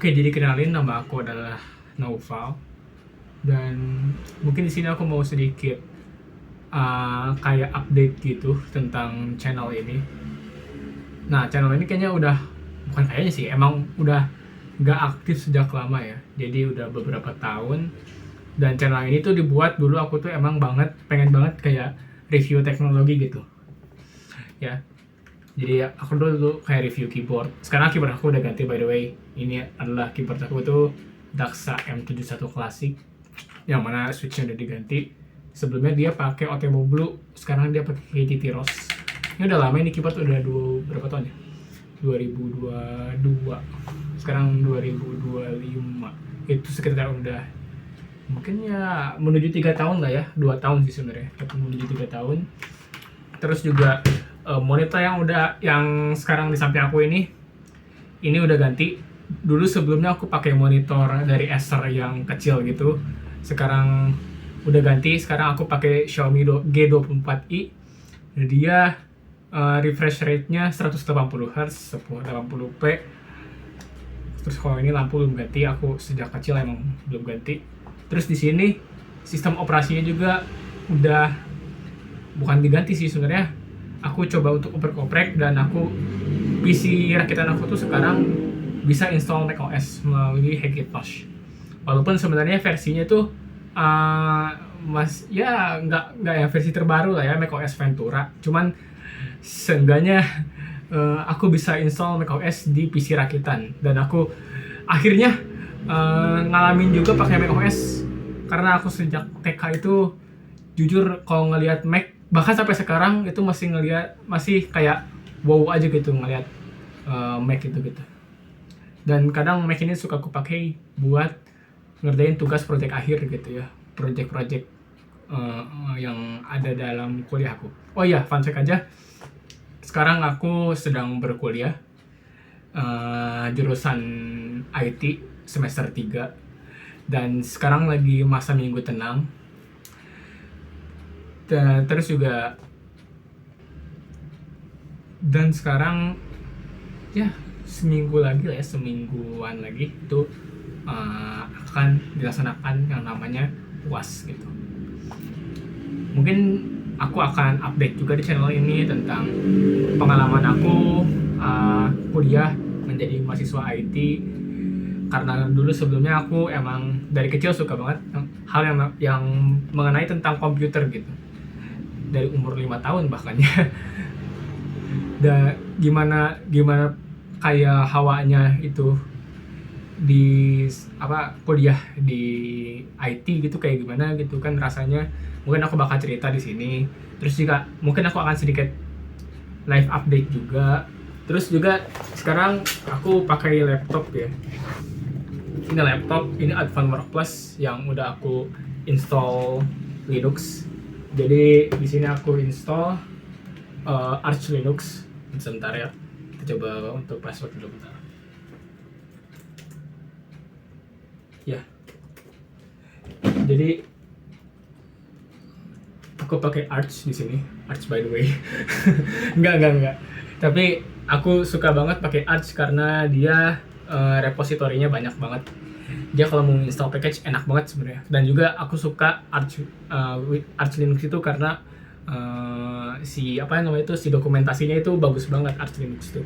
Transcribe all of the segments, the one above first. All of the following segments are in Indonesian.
Oke, jadi kenalin, nama aku adalah Naufal, dan mungkin di sini aku mau sedikit kayak update gitu tentang channel ini. Nah, channel ini kayaknya bukan kayaknya sih, emang udah nggak aktif sejak lama ya. Jadi udah beberapa tahun, dan channel ini tuh dibuat dulu aku tuh emang pengen banget kayak review teknologi gitu ya. Jadi aku dulu kayak review keyboard. Sekarang keyboard aku udah ganti, by the way. Ini adalah keyboard aku tuh Daxa M71 Classic, yang mana switchnya udah diganti. Sebelumnya dia pakai Otemo Blue, sekarang dia pakai KTT Rose. Ini udah lama, ini keyboard udah berapa tahun ya? 2022. Sekarang 2025. Itu sekitar udah mungkin ya menuju 3 tahun lah ya. 2 tahun sih sebenarnya, tapi menuju 3 tahun. Terus juga monitor yang sekarang di samping aku ini udah ganti. Dulu sebelumnya aku pakai monitor dari Acer yang kecil gitu. Sekarang udah ganti, sekarang aku pakai Xiaomi G24i. Dia refresh rate-nya 180 Hz, 1080p. Terus kalau ini lampu belum ganti, aku sejak kecil emang belum ganti. Terus di sini sistem operasinya juga udah bukan diganti sih sebenarnya. Aku coba untuk oprek-oprek, dan PC rakitan aku tuh sekarang bisa install macOS melalui Hackintosh. Walaupun sebenarnya versinya tuh nggak yang versi terbaru lah ya, macOS Ventura. Cuman seenggaknya aku bisa install macOS di PC rakitan, dan aku akhirnya ngalamin juga pakai macOS, karena aku sejak TK itu jujur kalau ngelihat Mac, bahkan sampai sekarang itu masih kayak wow aja gitu ngelihat Mac itu gitu. Dan kadang Mac ini suka aku pakai buat ngerjain tugas project akhir gitu ya, project yang ada dalam kuliahku. Oh iya, fun fact aja, sekarang aku sedang berkuliah jurusan IT semester 3, dan sekarang lagi masa minggu tenang. Terus juga, dan sekarang ya semingguan lagi itu akan dilaksanakan yang namanya UAS gitu. Mungkin aku akan update juga di channel ini tentang pengalaman aku kuliah menjadi mahasiswa IT, karena dulu sebelumnya aku emang dari kecil suka banget hal yang mengenai tentang komputer gitu, dari umur 5 tahun bahkan ya. Dan gimana kayak hawanya itu di kuliah di IT gitu, kayak gimana gitu kan rasanya. Mungkin aku bakal cerita di sini. Terus juga mungkin aku akan sedikit live update juga. Terus juga sekarang aku pakai laptop ya. Ini laptop, ini Advanwork Plus yang udah aku install Linux. Jadi di sini aku install Arch Linux. Sebentar ya, kita coba untuk password dulu bentar. Ya, jadi aku pakai Arch di sini. Arch, by the way. enggak. Tapi aku suka banget pakai Arch karena dia repositorinya banyak banget. Dia kalau mau install package enak banget sebenarnya. Dan juga aku suka Arch Linux itu karena si dokumentasinya itu bagus banget, Arch Linux itu.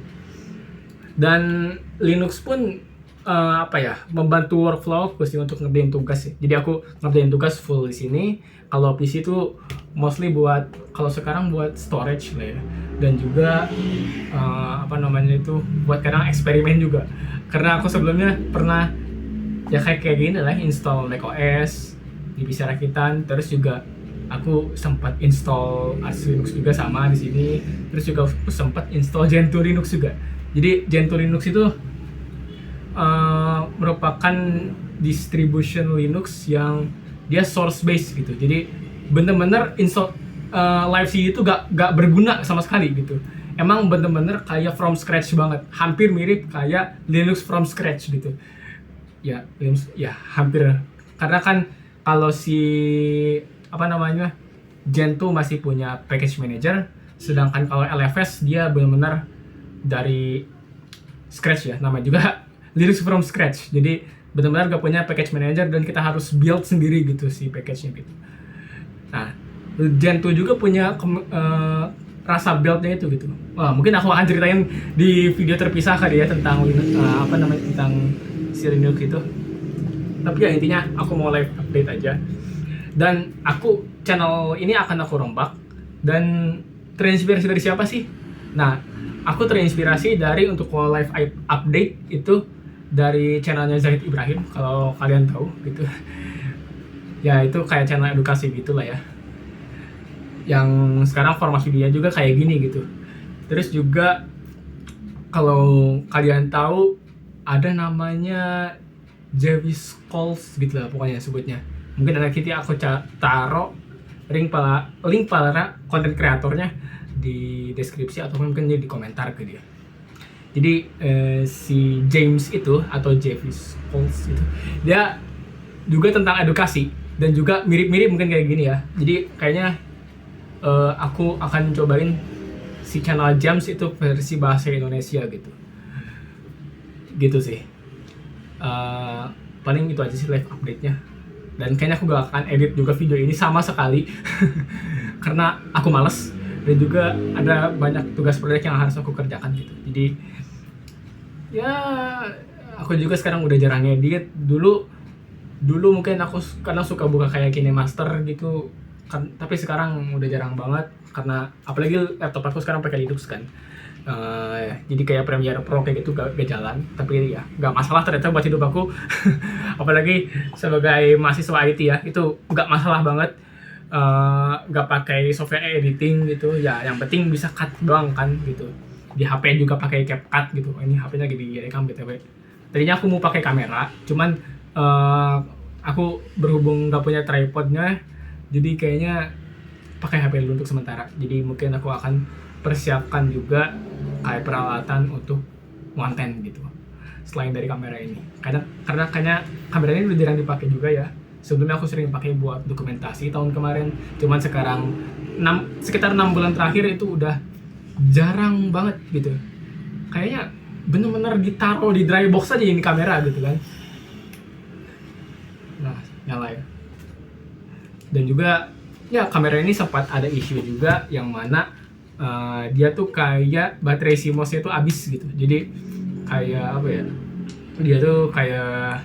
Dan Linux pun membantu workflow aku sih untuk ngerjain tugas ya. Jadi aku ngerjain tugas full di sini. Kalau PC itu mostly kalau sekarang buat storage lah ya. Dan juga buat kadang eksperimen juga. Karena aku sebelumnya pernah ya kayak gini lah, install macOS di PC rakitan. Terus juga aku sempat install Arch Linux juga sama di sini. Terus juga aku sempat install Gentoo Linux juga. Jadi Gentoo Linux itu merupakan distribution Linux yang dia source based gitu. Jadi bener-bener install live-C itu gak berguna sama sekali gitu. Emang bener-bener kayak from scratch banget. Hampir mirip kayak Linux from scratch gitu. Ya, Linux ya hampir. Karena kan kalau Gentoo masih punya package manager, sedangkan kalau LFS dia benar-benar dari scratch ya, namanya juga lyrics from scratch. Jadi benar-benar gak punya package manager dan kita harus build sendiri gitu si package-nya gitu. Nah, Gen 2 juga punya rasa build-nya itu gitu. Wah, mungkin aku akan ceritain di video terpisah kali ya tentang tentang si Linux itu. Tapi ya intinya aku mau live update aja. Dan channel ini akan aku rombak. Dan terinspirasi dari siapa sih? Nah, aku terinspirasi dari untuk live update itu dari channelnya Zahid Ibrahim, kalau kalian tahu gitu. Ya itu kayak channel edukasi gitulah ya. Yang sekarang format videonya juga kayak gini gitu. Terus juga kalau kalian tahu ada namanya Jevis Calls gitu lah pokoknya sebutnya. Mungkin nanti aku taruh link para konten kreatornya di deskripsi atau mungkin di komentar ke dia. Jadi si James itu atau Jevis Calls itu dia juga tentang edukasi dan juga mirip-mirip mungkin kayak gini ya. Jadi kayaknya aku akan cobain si channel James itu versi bahasa Indonesia gitu sih. Paling itu aja sih live update-nya. Dan kayaknya aku gak akan edit juga video ini sama sekali karena aku males dan juga ada banyak tugas proyek yang harus aku kerjakan gitu. Jadi ya aku juga sekarang udah jarang edit. Dulu mungkin aku kadang suka buka kayak KineMaster gitu kan, tapi sekarang udah jarang banget karena apalagi laptop aku sekarang pakai Linux kan. Jadi kayak Premiere Pro kayak gitu gak jalan, tapi ya gak masalah ternyata buat hidup aku. Apalagi sebagai mahasiswa IT ya, itu gak masalah banget. Gak pakai software editing gitu ya, yang penting bisa cut doang kan gitu. Di HP juga pakai CapCut gitu. Ini HP-nya lagi direkam BTW. Tadinya aku mau pakai kamera, cuman aku berhubung gak punya tripodnya, jadi kayaknya pakai HP dulu untuk sementara. Jadi mungkin aku akan persiapkan juga kayak peralatan untuk konten gitu selain dari kamera ini. Karena kayaknya kamera ini udah jarang dipakai juga ya. Sebelumnya aku sering pakai buat dokumentasi tahun kemarin, cuman sekarang sekitar 6 bulan terakhir itu udah jarang banget gitu. Kayaknya bener-bener ditaruh di dry box aja ini kamera gitu kan. Nah, nyala ya. Dan juga ya kamera ini sempat ada isu juga yang mana dia tuh kayak baterai CMOS-nya tuh habis gitu. Jadi kayak apa ya? Dia tuh kayak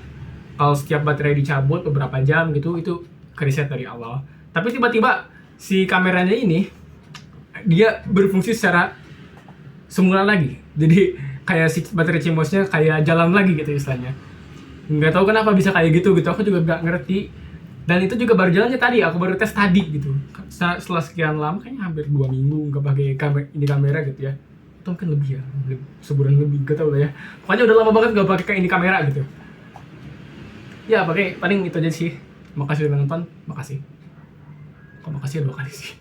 kalau setiap baterai dicabut beberapa jam gitu itu kereset dari awal. Tapi tiba-tiba si kameranya ini dia berfungsi secara semula lagi. Jadi kayak si baterai CMOS-nya kayak jalan lagi gitu istilahnya. Nggak tahu kenapa bisa kayak gitu. Aku juga nggak ngerti. Dan itu juga baru jalannya tadi, aku baru tes tadi gitu. Setelah sekian lama, kayaknya hampir 2 minggu nggak pakai kamera gitu ya. Atau mungkin lebih ya, sebulan lebih, gak tau lah ya. Pokoknya udah lama banget nggak pakai ini kamera gitu. Ya paling itu aja sih. Makasih udah nonton, makasih. Kok makasih 2 kali sih.